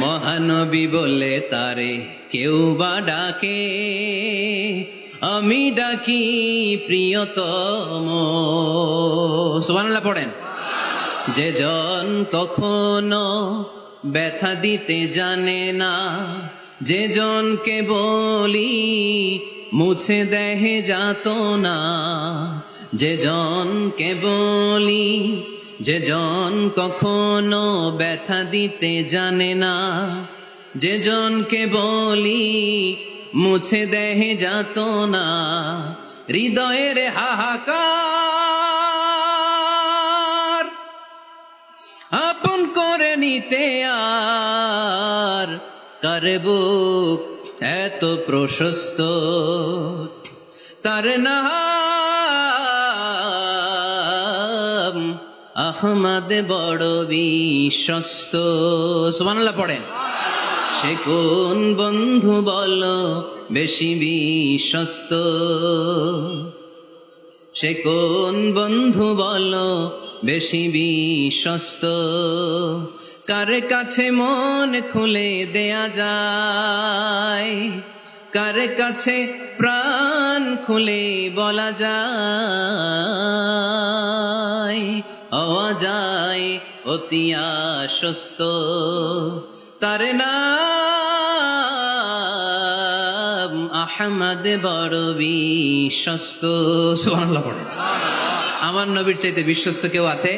মহানবী বলে তারে কেউ বা ডাকে, আমি ডাকি প্রিয়তম। সুবহানাল্লাহ পড়েন। যে জন কখনো ব্যথা দিতে জানে না, যে জনকে বলি মুছে দেহে যাত না, যে জনকে বলি, যে জন কখনো ব্যথা দিতে জানে না, যে জনকে বলি মুছে দেহে যাত না, হৃদয়ের হাহাকার আপন করে নিতে আর কার বুক এত প্রশস্ত, তার নাম আহমদ বড় বিশ্বস্ত। সুবহানাল্লাহ পড়েন। সে কোন বন্ধু বলো বেশি বিশ্বস্ত, সে কোন বন্ধু বলো বেশি বিশ্বস্ত, কার কাছে মন খুলে দেয়া যায়, কার কাছে প্রাণ খুলে বলা যায়, হওয়া যায় অতি আশ্বস্ত, তার নাম আহমদ বড় বিশ্বস্ত। সুবহানাল্লাহ পড়ে। আমার নবীর চাইতে বিশ্বস্ত কেউ আছে?